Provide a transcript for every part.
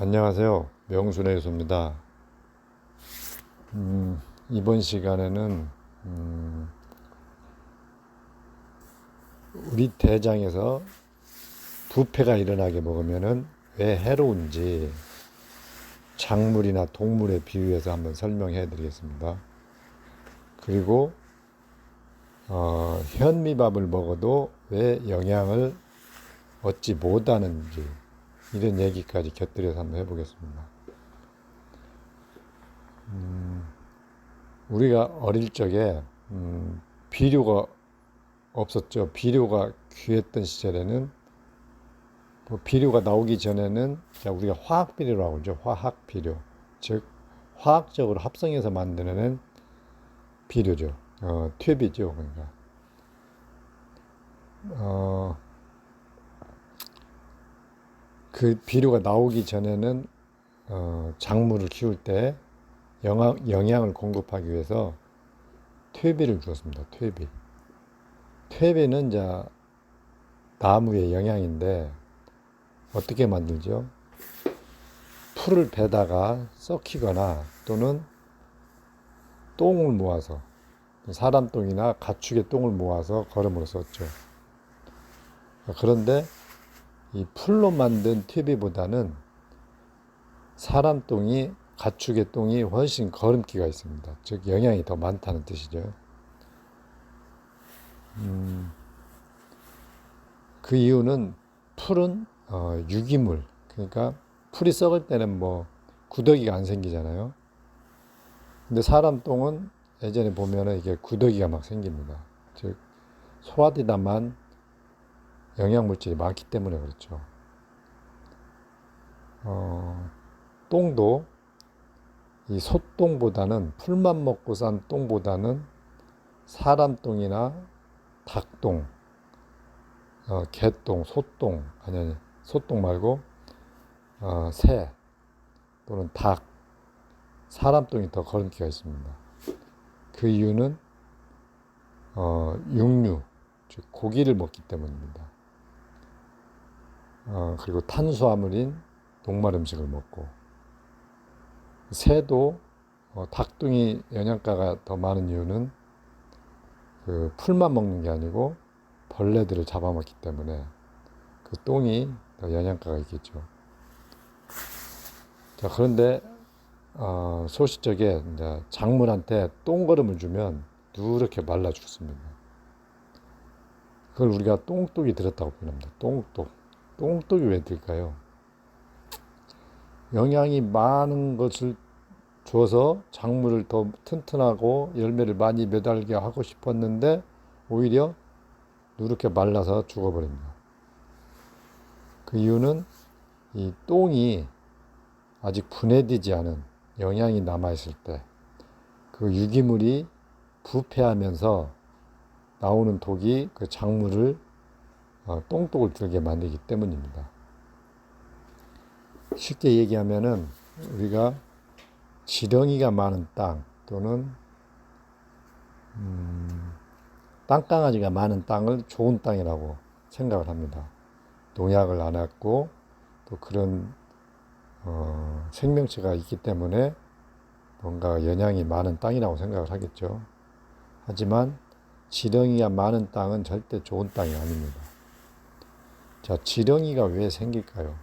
안녕하세요. 명순의 유소입니다. 이번 시간에는 우리 대장에서 부패가 일어나게 먹으면은 왜 해로운지 작물이나 동물에 비유해서 한번 설명해 드리겠습니다. 그리고 현미밥을 먹어도 왜 영양을 얻지 못하는지 이런 얘기까지 곁들여서 한번 해보겠습니다. 우리가 어릴 적에 비료가 없었죠. 비료가 귀했던 시절에는 비료가 나오기 전에는 우리가 화학 비료라고 하죠. 화학 비료, 즉 화학적으로 합성해서 만드는 비료죠. 튜브죠. 그러니까 그 비료가 나오기 전에는 작물을 키울 때 영양을 공급하기 위해서 퇴비를 주었습니다. 퇴비는 이제 나무의 영양인데 어떻게 만들죠? 풀을 베다가 썩히거나 또는 똥을 모아서 사람 똥이나 가축의 똥을 모아서 거름으로 썼죠. 그런데 이 풀로 만든 퇴비보다는 사람 똥이 가축의 똥이 훨씬 거름기가 있습니다. 즉 영양이 더 많다는 뜻이죠. 그 이유는 풀은 유기물, 그러니까 풀이 썩을 때는 구더기가 안 생기잖아요. 근데 사람 똥은 예전에 보면은 이게 구더기가 막 생깁니다. 즉 소화되다만 영양물질이 많기 때문에 그렇죠. 똥도 이 소똥보다는 풀만 먹고 산 똥보다는 사람 똥이나 닭똥, 개똥, 소똥, 아니 소똥 말고 새 또는 닭, 사람 똥이 더 거름기가 있습니다. 그 이유는 육류, 즉 고기를 먹기 때문입니다. 그리고 탄수화물인 녹말 음식을 먹고, 새도 닭똥이 영양가가 더 많은 이유는 그 풀만 먹는 게 아니고 벌레들을 잡아먹기 때문에 그 똥이 더 영양가가 있겠죠. 자, 그런데 소시적에 이제 작물한테 똥거름을 주면 누렇게 말라 죽습니다. 그걸 우리가 똥독이 들었다고 표현합니다. 똥독이 왜 들까요? 영양이 많은 것을 줘서 작물을 더 튼튼하고 열매를 많이 매달게 하고 싶었는데 오히려 누렇게 말라서 죽어버립니다. 그 이유는 이 똥이 아직 분해되지 않은 영양이 남아있을 때 그 유기물이 부패하면서 나오는 독이 그 작물을 똥독을 들게 만들기 때문입니다. 쉽게 얘기하면은 우리가 지렁이가 많은 땅 또는 땅강아지가 많은 땅을 좋은 땅이라고 생각을 합니다. 농약을 안 했고 또 그런 생명체가 있기 때문에 뭔가 영양이 많은 땅이라고 생각을 하겠죠. 하지만 지렁이가 많은 땅은 절대 좋은 땅이 아닙니다. 자, 지렁이가 왜 생길까요?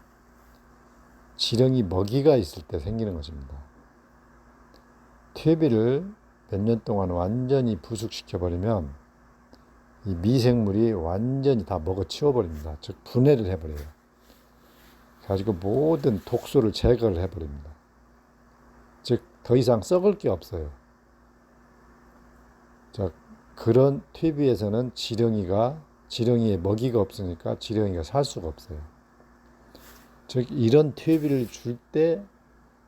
지렁이 먹이가 있을 때 생기는 것입니다. 퇴비를 몇 년 동안 완전히 부숙시켜버리면 이 미생물이 완전히 다 먹어치워버립니다. 즉 분해를 해버려요. 가지고 모든 독소를 제거를 해버립니다. 즉 더 이상 썩을 게 없어요. 자, 그런 퇴비에서는 지렁이의 먹이가 없으니까 지렁이가 살 수가 없어요. 즉 이런 퇴비를 줄 때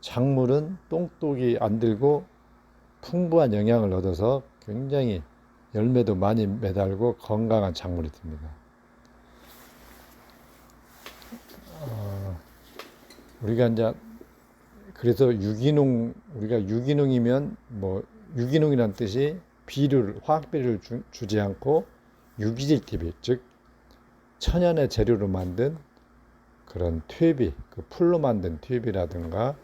작물은 똥독이 안 들고 풍부한 영양을 얻어서 굉장히 열매도 많이 매달고 건강한 작물이 됩니다. 우리가 이제 그래서 우리가 유기농이면 유기농이라는 뜻이 화학 비료를 주지 않고 유기질 퇴비, 즉 천연의 재료로 만든 그런 튜브, 그 풀로 만든 튜브라든가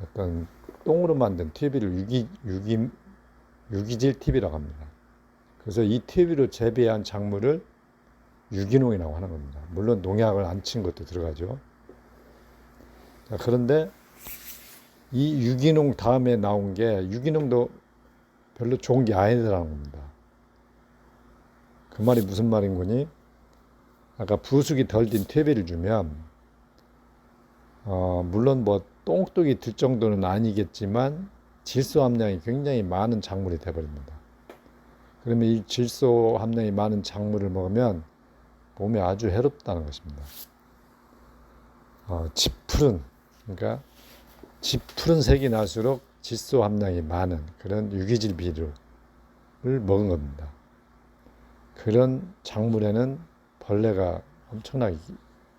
어떤 똥으로 만든 튜브를 유기질 튜브라고 합니다. 그래서 이 튜브로 재배한 작물을 유기농이라고 하는 겁니다. 물론 농약을 안 친 것도 들어가죠. 자, 그런데 이 유기농 다음에 나온 게 유기농도 별로 좋은 게 아니더라는 겁니다. 그 말이 무슨 말인 거니? 아까 부숙이 덜 din 퇴비를 주면 물론 뭐 똥독이 들 정도는 아니겠지만 질소 함량이 굉장히 많은 작물이 되어버립니다. 그러면 이 질소 함량이 많은 작물을 먹으면 몸에 아주 해롭다는 것입니다. 짙푸른, 그러니까 짙푸른 색이 날수록 질소 함량이 많은 그런 유기질 비료를 먹은 겁니다. 그런 작물에는 벌레가 엄청나게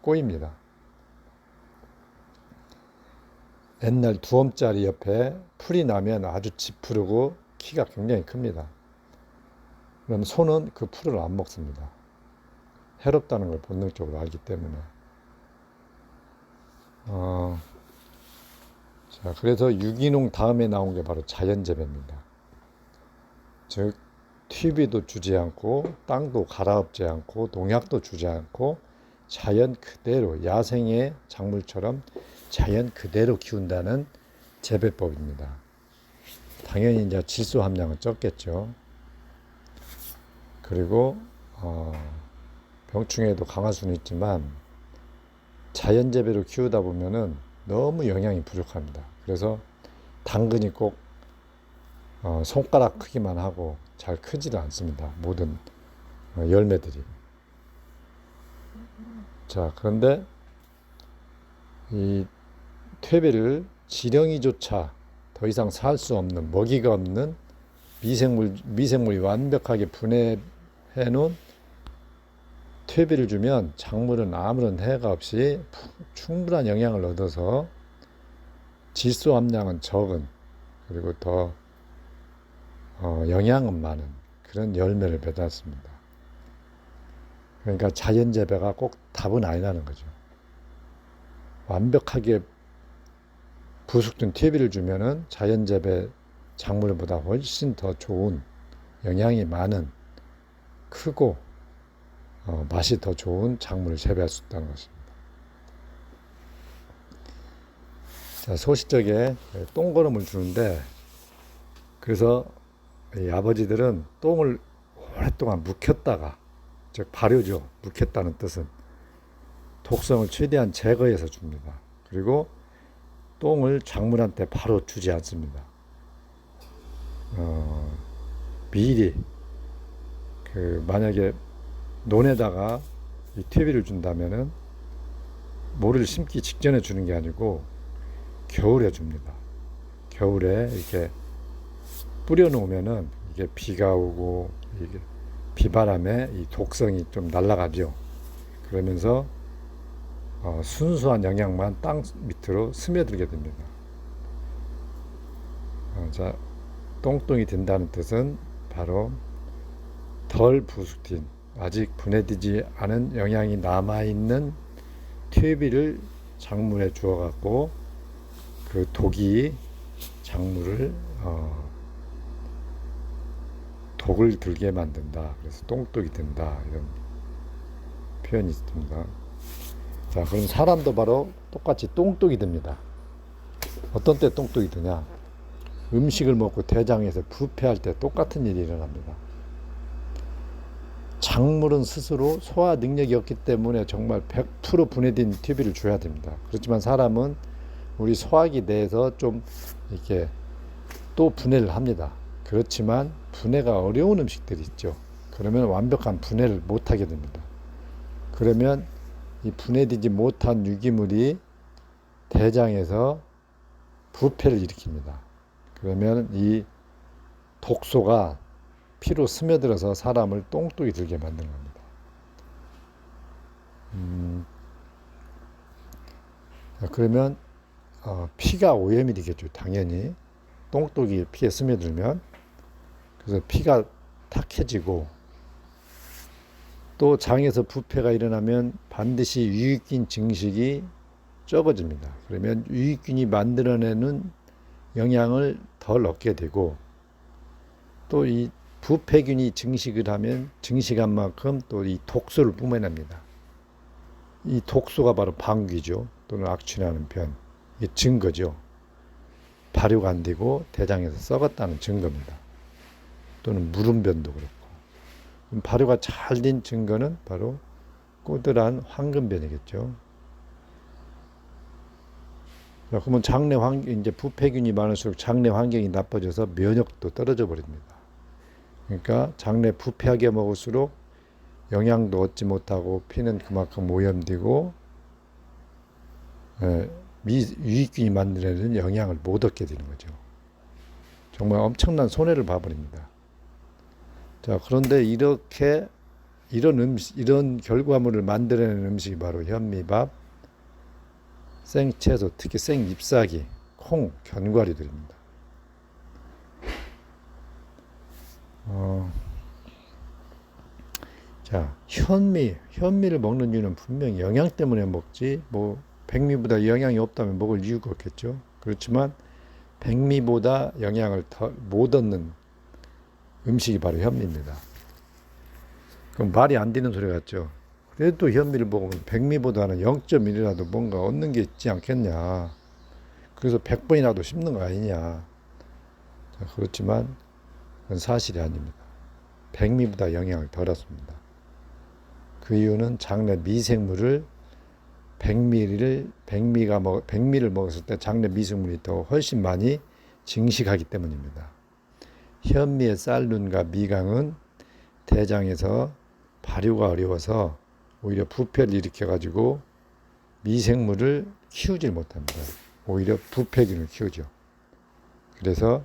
꼬입니다. 옛날 두엄짜리 옆에 풀이 나면 아주 짙푸르고 키가 굉장히 큽니다. 그럼 소는 그 풀을 안 먹습니다. 해롭다는 걸 본능적으로 알기 때문에. 자, 그래서 유기농 다음에 나온 게 바로 자연재배입니다. 즉, 튜브도 주지 않고 땅도 갈아엎지 않고 농약도 주지 않고 자연 그대로 야생의 작물처럼 자연 그대로 키운다는 재배법입니다. 당연히 이제 질소 함량은 적겠죠. 그리고 병충해도 강할 수는 있지만 자연 재배로 키우다 보면은 너무 영양이 부족합니다. 그래서 당근이 꼭 손가락 크기만 하고 잘 크지도 않습니다. 모든 열매들이. 자, 그런데 이 퇴비를 지렁이조차 더 이상 살 수 없는, 먹이가 없는 미생물이 완벽하게 분해해 놓은 퇴비를 주면 작물은 아무런 해가 없이 충분한 영양을 얻어서 질소 함량은 적은, 그리고 더 영양은 많은 그런 열매를 맺었습니다. 그러니까 자연 재배가 꼭 답은 아니라는 거죠. 완벽하게 부숙된 퇴비를 주면은 자연 재배 작물보다 훨씬 더 좋은, 영양이 많은, 크고 맛이 더 좋은 작물을 재배할 수 있다는 것입니다. 자, 소시적에 똥거름을 주는데, 그래서 이 아버지들은 똥을 오랫동안 묵혔다가, 즉 발효죠. 묵혔다는 뜻은 독성을 최대한 제거해서 줍니다. 그리고 똥을 작물한테 바로 주지 않습니다. 미리 만약에 논에다가 이 퇴비를 준다면은 모를 심기 직전에 주는 게 아니고 겨울에 줍니다. 겨울에 이렇게 뿌려 놓으면은 이게 비가 오고 이게 비바람에 이 독성이 좀 날아가죠. 그러면서 순수한 영양만 땅 밑으로 스며들게 됩니다. 자, 똥똥이 된다는 뜻은 바로 덜 부숙된, 아직 분해되지 않은 영양이 남아있는 퇴비를 작물에 주어갖고 그 독이 작물을 독을 들게 만든다. 그래서 똥독이 된다. 이런 표현이 있습니다. 자, 그럼 사람도 바로 똑같이 똥독이 됩니다. 어떤 때 똥독이 되냐? 음식을 먹고 대장에서 부패할 때 똑같은 일이 일어납니다. 작물은 스스로 소화 능력이 없기 때문에 정말 100% 분해된 튜브를 줘야 됩니다. 그렇지만 사람은 우리 소화기 내에서 좀 이렇게 또 분해를 합니다. 그렇지만 분해가 어려운 음식들이 있죠. 그러면 완벽한 분해를 못하게 됩니다. 그러면 이 분해되지 못한 유기물이 대장에서 부패를 일으킵니다. 그러면 이 독소가 피로 스며들어서 사람을 똥독이 들게 만드는 겁니다. 그러면 피가 오염이 되겠죠. 당연히 똥독이 피에 스며들면. 그래서 피가 탁해지고 또 장에서 부패가 일어나면 반드시 유익균 증식이 적어집니다. 그러면 유익균이 만들어내는 영양을 덜 얻게 되고, 또 이 부패균이 증식을 하면 증식한 만큼 또 이 독소를 뿜어냅니다. 이 독소가 바로 방귀죠. 또는 악취나는 변. 이게 증거죠. 발효가 안 되고 대장에서 썩었다는 증거입니다. 또는 무름변도 그렇고. 발효가 잘 된 증거는 바로 꼬들한 황금변이겠죠. 자, 그러면 장내 환경, 이제 부패균이 많을수록 장내 환경이 나빠져서 면역도 떨어져 버립니다. 그러니까 장내 부패하게 먹을수록 영양도 얻지 못하고 피는 그만큼 오염되고 유익균이 만들어내는 영양을 못 얻게 되는 거죠. 정말 엄청난 손해를 봐버립니다. 자, 그런데 이렇게 이런 음식, 이런 결과물을 만들어내는 음식이 바로 현미밥, 생채소, 특히 생잎사귀, 콩, 견과류들입니다. 자, 현미를 먹는 이유는 분명히 영양 때문에 먹지, 뭐 백미보다 영양이 없다면 먹을 이유가 없겠죠. 그렇지만 백미보다 영양을 더 못 얻는 음식이 바로 현미입니다. 그럼 말이 안 되는 소리 같죠. 그래도 현미를 먹으면 백미보다는 0.1이라도 뭔가 얻는 게 있지 않겠냐. 그래서 100번이라도 씹는 거 아니냐. 자, 그렇지만 그건 사실이 아닙니다. 백미보다 영양을 덜 얻습니다. 그 이유는 장내 미생물을 백미를 먹었을 때 장내 미생물이 더 훨씬 많이 증식하기 때문입니다. 현미의 쌀눈과 미강은 대장에서 발효가 어려워서 오히려 부패를 일으켜가지고 미생물을 키우질 못합니다. 오히려 부패균을 키우죠. 그래서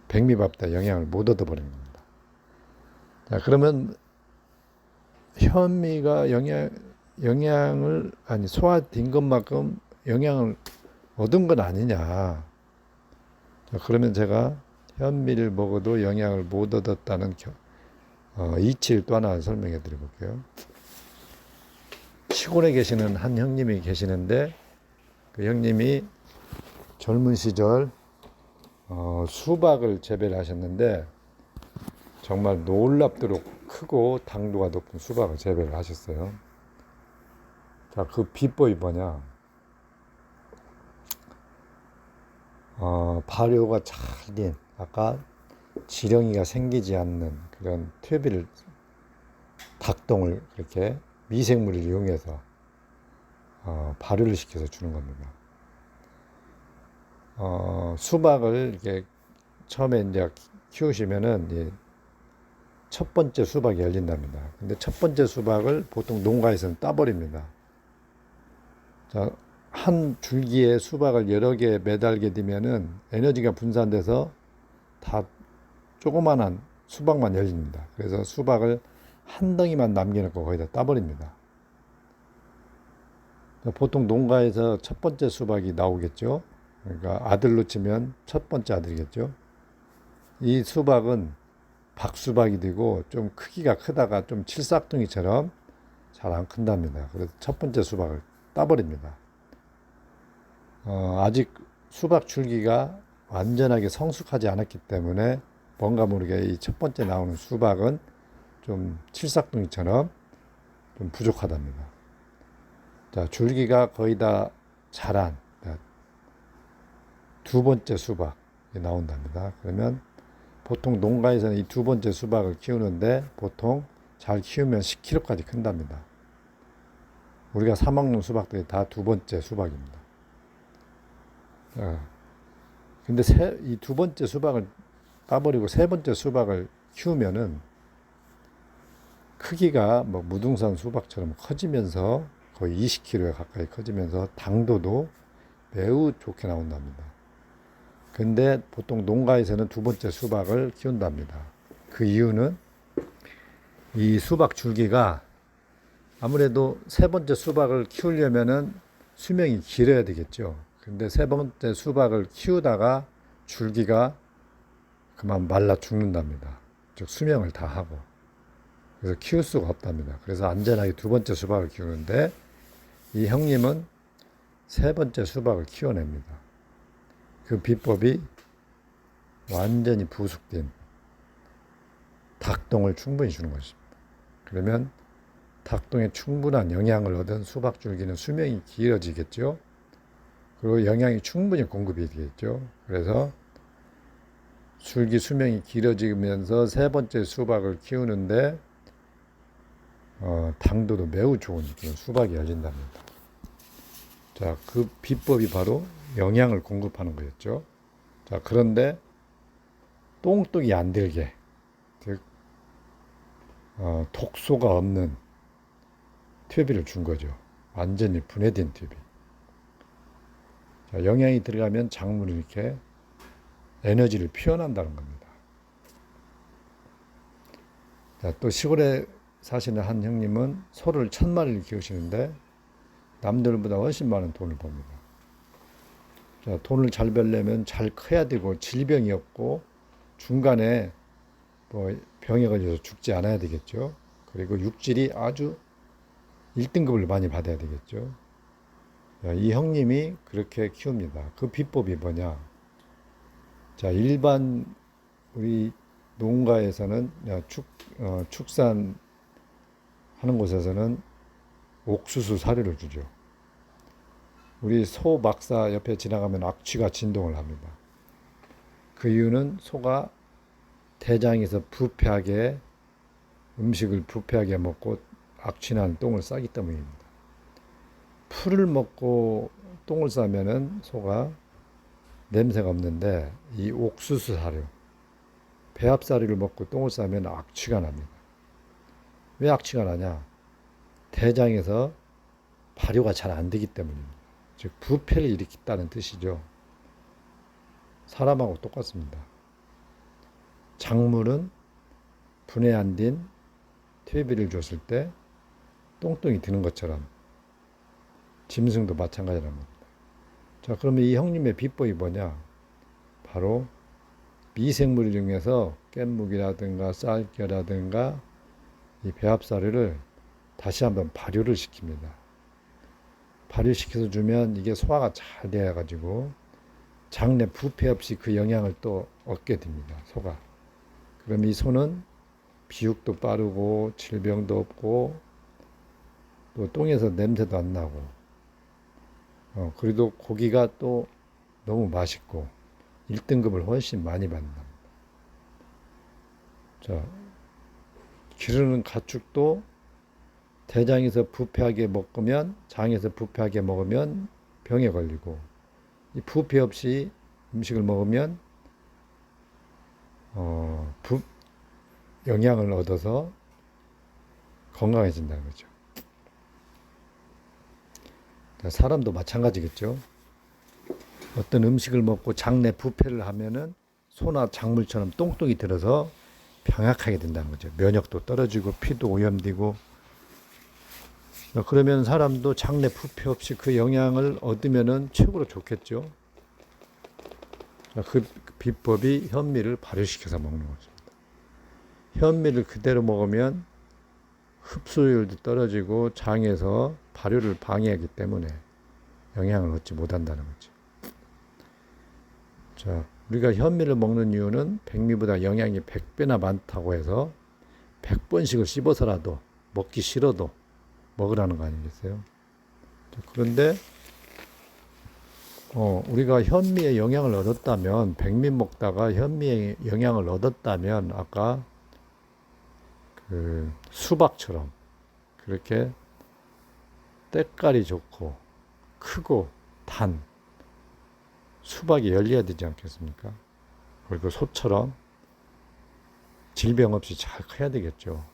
백미밥보다 영양을 못 얻어버리는 겁니다. 자, 그러면 현미가 영양을 소화된 것만큼 영양을 얻은 건 아니냐. 자, 그러면 제가 현미를 먹어도 영양을 못 얻었다는 이치를 또 하나 설명해 드려볼게요. 시골에 계시는 한 형님이 계시는데 그 형님이 젊은 시절 수박을 재배를 하셨는데 정말 놀랍도록 크고 당도가 높은 수박을 재배를 하셨어요. 자, 그 비법이 뭐냐? 발효가 잘 된, 아까 지렁이가 생기지 않는 그런 닭똥을 그렇게 미생물을 이용해서 발효를 시켜서 주는 겁니다. 수박을 이렇게 처음에 이제 키우시면은 첫 번째 수박이 열린답니다. 근데 첫 번째 수박을 보통 농가에서는 따버립니다. 자, 한 줄기에 수박을 여러 개 매달게 되면은 에너지가 분산돼서 다 조그만한 수박만 열립니다. 그래서 수박을 한 덩이만 남겨놓고 거의 다 따버립니다. 보통 농가에서 첫 번째 수박이 나오겠죠. 그러니까 아들로 치면 첫 번째 아들이겠죠. 이 수박은 박수박이 되고 좀 크기가 크다가 좀 칠삭둥이처럼 잘 안 큰답니다. 그래서 첫 번째 수박을 따버립니다. 아직 수박 줄기가 완전하게 성숙하지 않았기 때문에 뭔가 모르게 이 첫 번째 나오는 수박은 좀 칠삭둥이처럼 좀 부족하답니다. 자, 줄기가 거의 다 자란 두 번째 수박이 나온답니다. 그러면 보통 농가에서는 이 두 번째 수박을 키우는데 보통 잘 키우면 10kg까지 큰답니다. 우리가 사 먹는 수박들이 다 두 번째 수박입니다. 근데 이 두 번째 수박을 따버리고 세 번째 수박을 키우면은 크기가 뭐 무등산 수박처럼 커지면서 거의 20kg에 가까이 커지면서 당도도 매우 좋게 나온답니다. 근데 보통 농가에서는 두 번째 수박을 키운답니다. 그 이유는 이 수박 줄기가 아무래도 세 번째 수박을 키우려면은 수명이 길어야 되겠죠. 근데 세 번째 수박을 키우다가 줄기가 그만 말라 죽는답니다. 즉 수명을 다 하고. 그래서 키울 수가 없답니다. 그래서 안전하게 두 번째 수박을 키우는데 이 형님은 세 번째 수박을 키워냅니다. 그 비법이 완전히 부숙된 닭똥을 충분히 주는 것입니다. 그러면 닭똥에 충분한 영양을 얻은 수박 줄기는 수명이 길어지겠죠. 그리고 영양이 충분히 공급이 되겠죠. 그래서 줄기 수명이 길어지면서 세 번째 수박을 키우는데 당도도 매우 좋은 그런 수박이 열린답니다. 자, 그 비법이 바로 영양을 공급하는 거였죠. 자, 그런데 똥독이 안 들게, 즉 독소가 없는 퇴비를 준 거죠. 완전히 분해된 퇴비. 자, 영양이 들어가면 작물이 이렇게 에너지를 표현한다는 겁니다. 자, 또 시골에 사시는 한 형님은 소를 1000마리를 키우시는데 남들보다 훨씬 많은 돈을 법니다. 자, 돈을 잘 벌려면 잘 커야 되고 질병이 없고 중간에 뭐 병에 걸려서 죽지 않아야 되겠죠. 그리고 육질이 아주 1등급을 많이 받아야 되겠죠. 자, 이 형님이 그렇게 키웁니다. 그 비법이 뭐냐? 자, 일반 우리 농가에서는 축산하는 곳에서는 옥수수 사료를 주죠. 우리 소 막사 옆에 지나가면 악취가 진동을 합니다. 그 이유는 소가 대장에서 부패하게 음식을 부패하게 먹고 악취난 똥을 싸기 때문입니다. 풀을 먹고 똥을 싸면은 소가 냄새가 없는데 이 옥수수 사료, 배합사료를 먹고 똥을 싸면 악취가 납니다. 왜 악취가 나냐? 대장에서 발효가 잘 안 되기 때문입니다. 즉 부패를 일으킨다는 뜻이죠. 사람하고 똑같습니다. 작물은 분해 안 된 퇴비를 줬을 때 똥똥이 드는 것처럼 짐승도 마찬가지라는 겁니다. 자, 그러면 이 형님의 비법이 뭐냐? 바로 미생물 중에서 깻묵이라든가 쌀겨라든가 이 배합사료를 다시 한번 발효를 시킵니다. 발효시켜서 주면 이게 소화가 잘 돼가지고 장내 부패 없이 그 영양을 또 얻게 됩니다. 소가. 그럼 이 소는 비육도 빠르고 질병도 없고 또 똥에서 냄새도 안 나고 그래도 고기가 또 너무 맛있고 1등급을 훨씬 많이 받는다. 자, 기르는 가축도 대장에서 부패하게 먹으면 장에서 부패하게 먹으면 병에 걸리고 이 부패 없이 음식을 먹으면 영양을 얻어서 건강해진다는 거죠. 사람도 마찬가지겠죠. 어떤 음식을 먹고 장내 부패를 하면은 소나 작물처럼 똥똥이 들어서 병약하게 된다는 거죠. 면역도 떨어지고 피도 오염되고 그러면 사람도 장내 부패 없이 그 영양을 얻으면은 최고로 좋겠죠. 그 비법이 현미를 발효시켜서 먹는 것입니다. 현미를 그대로 먹으면 흡수율도 떨어지고 장에서 발효를 방해하기 때문에 영양을 얻지 못한다는 거죠. 자, 우리가 현미를 먹는 이유는 백미보다 영양이 100배나 많다고 해서 100번씩을 씹어서라도 먹기 싫어도 먹으라는 거 아니겠어요? 자, 그런데 우리가 현미의 영양을 얻었다면 백미 먹다가 현미의 영양을 얻었다면 아까 그 수박처럼 그렇게 때깔이 좋고 크고 단 수박이 열려야 되지 않겠습니까? 그리고 소처럼 질병 없이 잘 커야 되겠죠.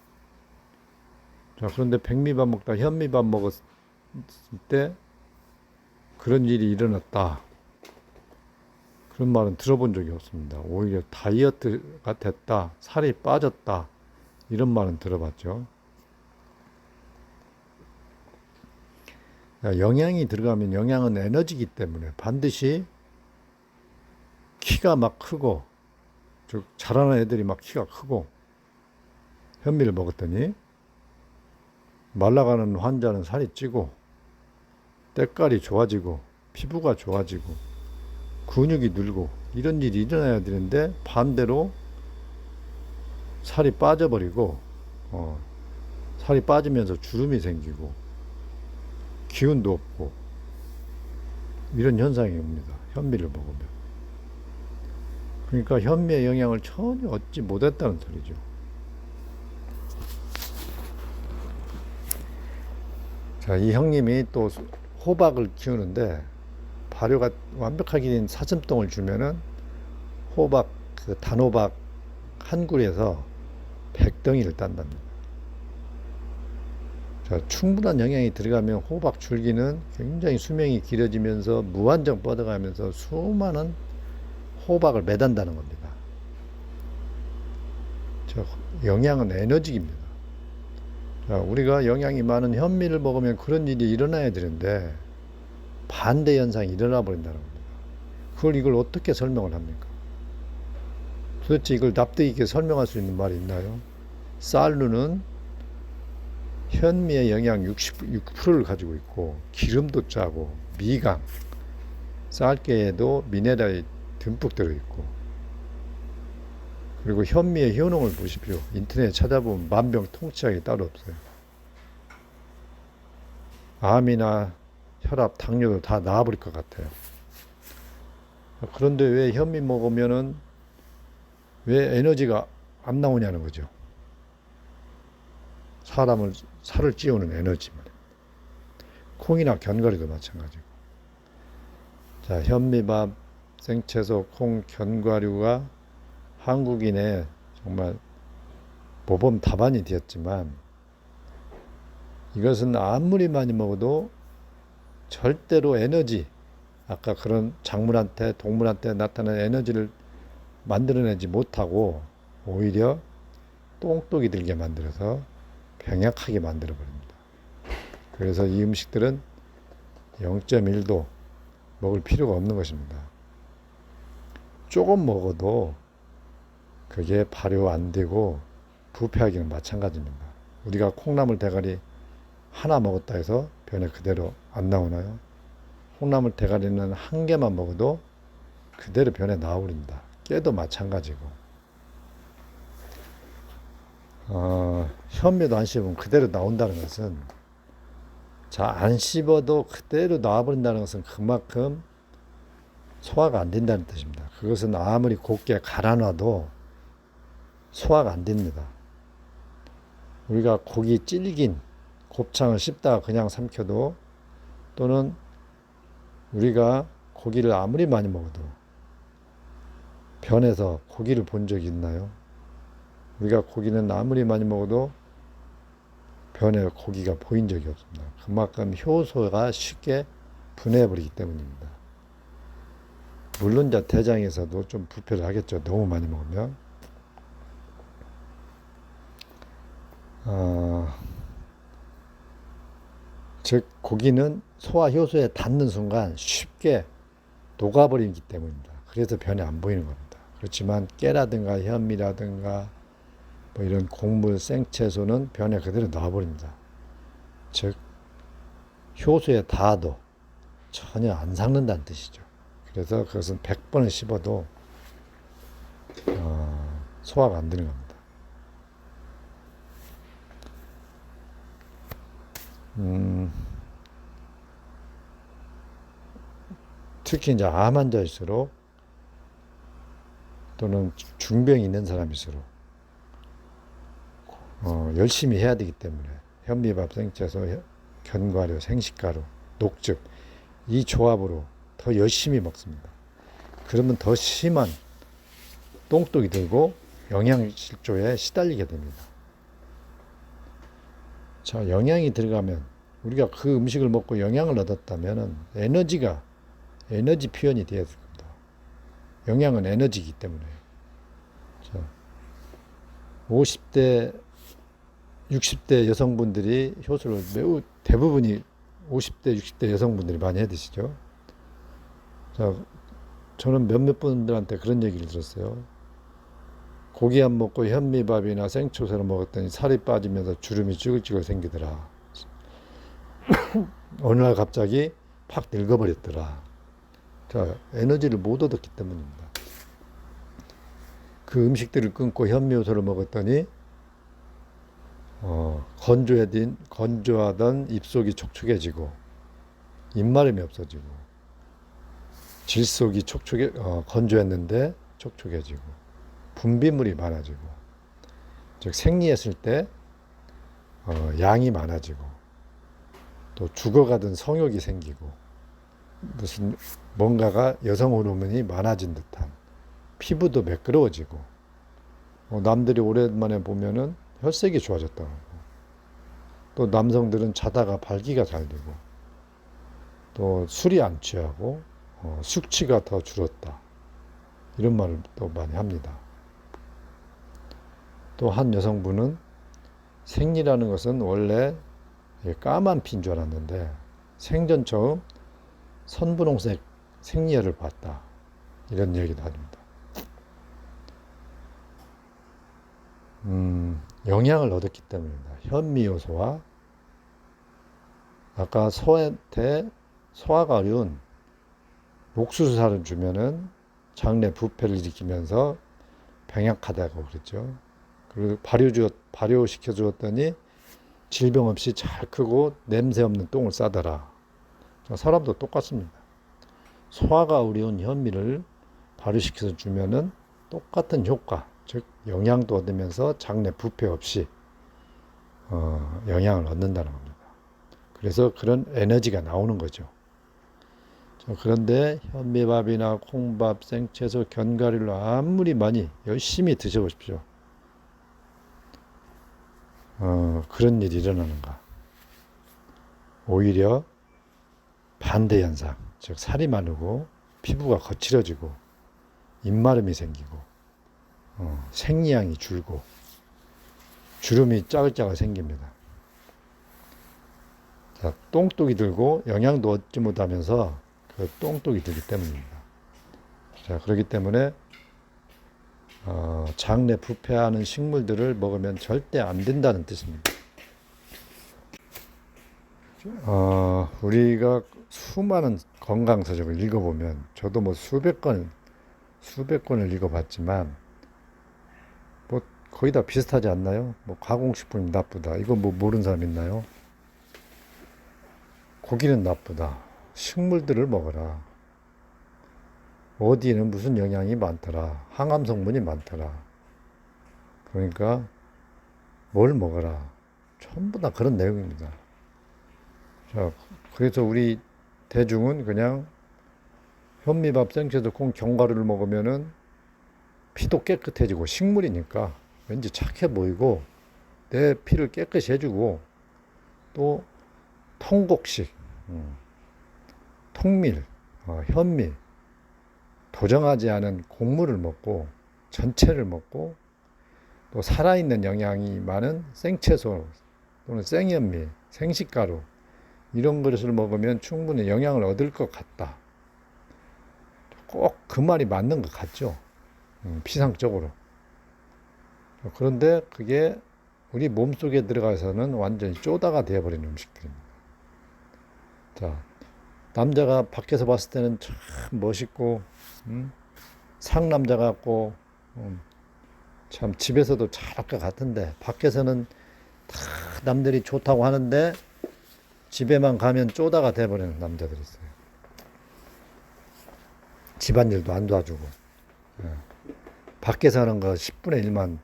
자, 그런데 백미밥 먹다 현미밥 먹었을 때 그런 일이 일어났다. 그런 말은 들어본 적이 없습니다. 오히려 다이어트가 됐다, 살이 빠졌다, 이런 말은 들어봤죠. 영양이 들어가면 영양은 에너지이기 때문에 반드시 키가 막 크고, 즉 자라는 애들이 막 키가 크고 현미를 먹었더니 말라가는 환자는 살이 찌고 때깔이 좋아지고 피부가 좋아지고 근육이 늘고 이런 일이 일어나야 되는데 반대로 살이 빠져버리고 살이 빠지면서 주름이 생기고 기운도 없고 이런 현상이 옵니다. 현미를 먹으면. 그러니까 현미의 영향을 전혀 얻지 못했다는 소리죠. 자, 이 형님이 또 호박을 키우는데 발효가 완벽하게 된 사슴똥을 주면은 호박, 그 단호박 한 굴에서 100덩이를 딴답니다. 자, 충분한 영양이 들어가면 호박 줄기는 굉장히 수명이 길어지면서 무한정 뻗어가면서 수많은 호박을 매단다는 겁니다. 저 영양은 에너지입니다. 자, 우리가 영양이 많은 현미를 먹으면 그런 일이 일어나야 되는데 반대 현상이 일어나 버린다는 겁니다. 이걸 어떻게 설명을 합니까? 도대체 이걸 납득 있게 설명할 수 있는 말이 있나요? 쌀류는 현미의 영양 66%를 가지고 있고 기름도 짜고 미강, 쌀깨에도 미네랄이 듬뿍 들어있고 그리고 현미의 효능을 보십시오. 인터넷에 찾아보면 만병통치약이 따로 없어요. 암이나 혈압, 당뇨도 다 나아버릴 것 같아요. 그런데 왜 현미 먹으면은 왜 에너지가 안 나오냐는 거죠. 살을 찌우는 에너지만. 콩이나 견과류도 마찬가지고. 자, 현미밥, 생채소, 콩, 견과류가 한국인의 정말 모범 답안이 되었지만 이것은 아무리 많이 먹어도 절대로 에너지, 아까 그런 작물한테 동물한테 나타나는 에너지를 만들어내지 못하고 오히려 똥독이 들게 만들어서 병약하게 만들어 버립니다. 그래서 이 음식들은 0.1도 먹을 필요가 없는 것입니다. 조금 먹어도 그게 발효 안 되고 부패하기는 마찬가지입니다. 우리가 콩나물 대가리 하나 먹었다 해서 변에 그대로 안 나오나요? 콩나물 대가리는 한 개만 먹어도 그대로 변에 나와버립니다. 깨도 마찬가지고. 현미도 안 씹으면 그대로 나온다는 것은, 자, 안 씹어도 그대로 나와버린다는 것은 그만큼 소화가 안 된다는 뜻입니다. 그것은 아무리 곱게 갈아놔도 소화가 안 됩니다. 우리가 고기 질긴 곱창을 씹다가 그냥 삼켜도, 또는 우리가 고기를 아무리 많이 먹어도 변해서 고기를 본 적이 있나요? 우리가 고기는 아무리 많이 먹어도 변해 고기가 보인 적이 없습니다. 그만큼 효소가 쉽게 분해해버리기 때문입니다. 물론 대장에서도 좀 부패를 하겠죠. 너무 많이 먹으면. 즉 고기는 소화 효소에 닿는 순간 쉽게 녹아버리기 때문입니다. 그래서 변해 안 보이는 겁니다. 그렇지만 깨라든가 현미라든가 뭐 이런 곡물, 생채소는 변해 그대로 나와버립니다. 즉 효소에 닿아도 전혀 안 삭는다는 뜻이죠. 그래서 그것은 100번을 씹어도 소화가 안 되는 겁니다. 특히 이제 암 환자일수록 또는 중병이 있는 사람일수록 열심히 해야 되기 때문에 현미밥, 생채소, 견과류, 생식가루, 녹즙 이 조합으로 더 열심히 먹습니다. 그러면 더 심한 똥독이 들고 영양실조에 시달리게 됩니다. 자, 영양이 들어가면 우리가 그 음식을 먹고 영양을 얻었다면 에너지 표현이 되었을 겁니다. 영양은 에너지이기 때문에. 자, 50대, 60대 여성분들이 효소를 매우 대부분이 50대, 60대 여성분들이 많이 해 드시죠. 자, 저는 몇몇 분들한테 그런 얘기를 들었어요. 고기 안 먹고 현미밥이나 생초새로 먹었더니 살이 빠지면서 주름이 찌글찌글 생기더라. 어느 날 갑자기 팍 늙어버렸더라. 자, 에너지를 못 얻었기 때문입니다. 그 음식들을 끊고 현미요소를 먹었더니 건조하던 입속이 촉촉해지고 입마름이 없어지고 질속이 건조했는데 촉촉해지고 분비물이 많아지고 즉 생리했을 때 양이 많아지고 또 죽어가던 성욕이 생기고 무슨 뭔가가 여성 호르몬이 많아진 듯한 피부도 매끄러워지고 남들이 오랜만에 보면은 혈색이 좋아졌다고 하고 또 남성들은 자다가 발기가 잘 되고 또 술이 안 취하고 숙취가 더 줄었다 이런 말을 또 많이 합니다. 또 한 여성분은 생리라는 것은 원래 까만 피인 줄 알았는데 생전 처음 선분홍색 생리혈을 봤다 이런 얘기도 합니다. 영양을 얻었기 때문입니다. 현미요소와 아까 소화가 어려운 옥수수살을 주면은 장내 부패를 일으키면서 병약하다고 그랬죠. 그리고 발효시켜 주었더니 질병 없이 잘 크고 냄새 없는 똥을 싸더라. 사람도 똑같습니다. 소화가 어려운 현미를 발효시켜서 주면은 똑같은 효과, 즉 영양도 얻으면서 장내 부패 없이 영양을 얻는다는 겁니다. 그래서 그런 에너지가 나오는 거죠. 그런데 현미밥이나 콩밥, 생채소, 견과류를 아무리 많이 열심히 드셔보십시오. 그런 일이 일어나는가? 오히려 반대 현상, 즉 살이 마르고 피부가 거칠어지고 입마름이 생기고 생리양이 줄고 주름이 짜글짜글 생깁니다. 자, 똥독이 들고 영양도 얻지 못하면서 그 똥독이 들기 때문입니다. 자, 그렇기 때문에 장내 부패하는 식물들을 먹으면 절대 안 된다는 뜻입니다. 우리가 수많은 건강서적을 읽어보면 저도 뭐 수백 권을 읽어봤지만 뭐 거의 다 비슷하지 않나요? 뭐 가공식품이 나쁘다. 이거 뭐 모르는 사람 있나요? 고기는 나쁘다. 식물들을 먹어라. 어디에는 무슨 영양이 많더라. 항암 성분이 많더라. 그러니까 뭘 먹어라. 전부 다 그런 내용입니다. 자, 그래서 우리 대중은 그냥 현미밥, 생채소, 콩, 견과류를 먹으면은 피도 깨끗해지고 식물이니까 왠지 착해 보이고 내 피를 깨끗이 해주고 또 통곡식, 통밀, 현미, 도정하지 않은 곡물을 먹고 전체를 먹고 또 살아있는 영양이 많은 생채소 또는 생현미, 생식가루 이런 것을 먹으면 충분히 영양을 얻을 것 같다. 꼭 그 말이 맞는 것 같죠. 피상적으로. 그런데 그게 우리 몸속에 들어가서는 완전히 쪼다가 되어버리는 음식들입니다. 자, 남자가 밖에서 봤을 때는 참 멋있고 상남자 같고 참 집에서도 잘할 것 같은데 밖에서는 다 남들이 좋다고 하는데 집에만 가면 쪼다가 돼버리는 남자들이 있어요. 집안일도 안 도와주고 밖에서 하는 거 10분의 1만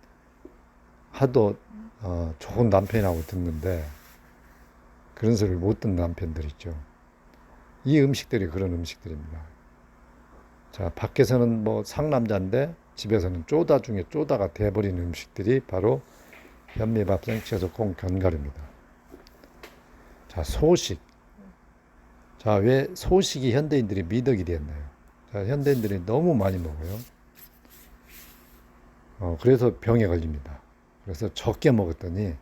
하도 좋은 남편이라고 듣는데 그런 소리를 못 듣는 남편들 있죠. 이 음식들이 그런 음식들입니다. 자, 밖에서는 뭐 상남자인데 집에서는 쪼다 중에 쪼다가 돼버리는 음식들이 바로 현미밥, 생채소, 콩, 견과류입니다. 자, 소식. 자, 왜 소식이 현대인들이 미덕이 되었나요? 자, 현대인들이 너무 많이 먹어요. 그래서 병에 걸립니다. 그래서 적게 먹었더니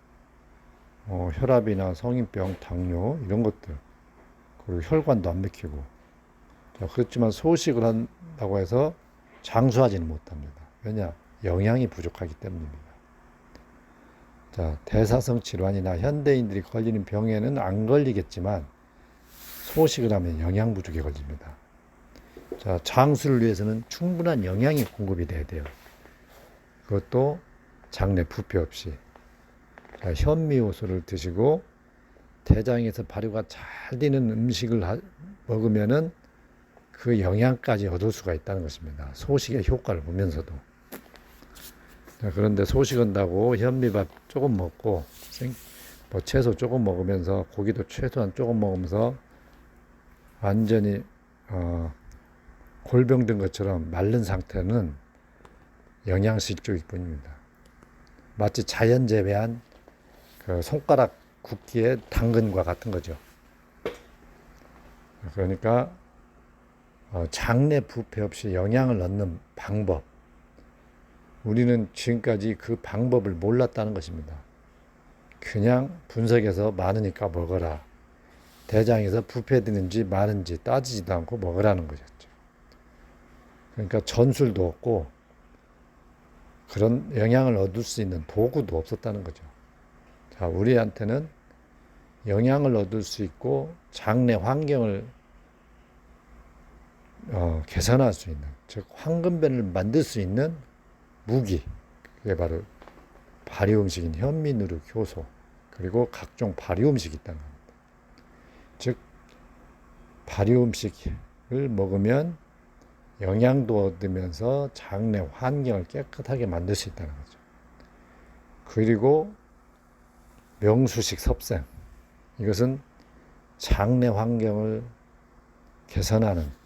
혈압이나 성인병, 당뇨 이런 것들 그리고 혈관도 안 막히고 자, 그렇지만 소식을 한다고 해서 장수하지는 못합니다. 왜냐? 영양이 부족하기 때문입니다. 자, 대사성 질환이나 현대인들이 걸리는 병에는 안 걸리겠지만 소식을 하면 영양 부족에 걸립니다. 자, 장수를 위해서는 충분한 영양이 공급이 돼야 돼요. 그것도 장내 부패 없이. 자, 현미효소를 드시고 대장에서 발효가 잘 되는 음식을 먹으면은 그 영양까지 얻을 수가 있다는 것입니다. 소식의 효과를 보면서도. 자, 그런데 소식 온다고 현미밥 조금 먹고 뭐 채소 조금 먹으면서 고기도 최소한 조금 먹으면서 완전히 골병든 것처럼 마른 상태는 영양실조일 뿐입니다. 마치 자연 재배한 그 손가락 굵기의 당근과 같은 거죠. 그러니까 장내 부패 없이 영양을 얻는 방법, 우리는 지금까지 그 방법을 몰랐다는 것입니다. 그냥 분석해서 많으니까 먹어라, 대장에서 부패되는지 마른지 따지지도 않고 먹으라는 것이었죠. 그러니까 전술도 없고 그런 영양을 얻을 수 있는 도구도 없었다는 거죠. 자, 우리한테는 영양을 얻을 수 있고 장내 환경을 개선할 수 있는, 즉 황금변을 만들 수 있는 무기, 그게 바로 발효음식인 현미누룩 효소, 그리고 각종 발효음식이 있다는 겁니다. 즉 발효음식을 먹으면 영양도 얻으면서 장내 환경을 깨끗하게 만들 수 있다는 거죠. 그리고 명수식 섭생, 이것은 장내 환경을 개선하는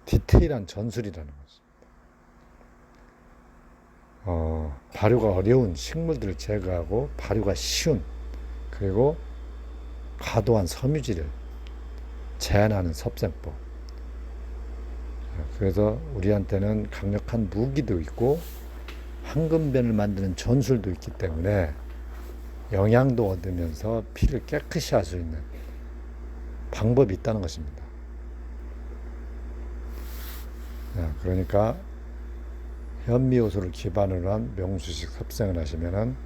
디테일한 전술이라는 거죠. 발효가 어려운 식물들을 제거하고 발효가 쉬운, 그리고 과도한 섬유질을 제한하는 섭생법. 그래서 우리한테는 강력한 무기도 있고 황금변을 만드는 전술도 있기 때문에 영양도 얻으면서 피를 깨끗이 할 수 있는 방법이 있다는 것입니다. 그러니까 현미효소를 기반으로 한 명수식 섭생을 하시면은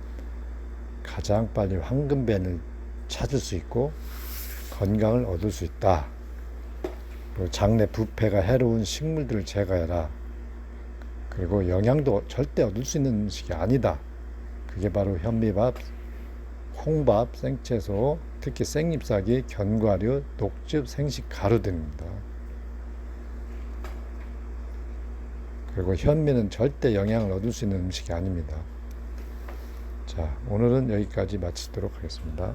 가장 빨리 황금변을 찾을 수 있고 건강을 얻을 수 있다. 그리고 장내 부패가 해로운 식물들을 제거해라. 그리고 영양도 절대 얻을 수 있는 음식이 아니다. 그게 바로 현미밥, 홍밥, 생채소, 특히 생잎사기, 견과류, 녹즙, 생식 가루 등입니다. 그리고 현미는 절대 영양을 얻을 수 있는 음식이 아닙니다. 자, 오늘은 여기까지 마치도록 하겠습니다.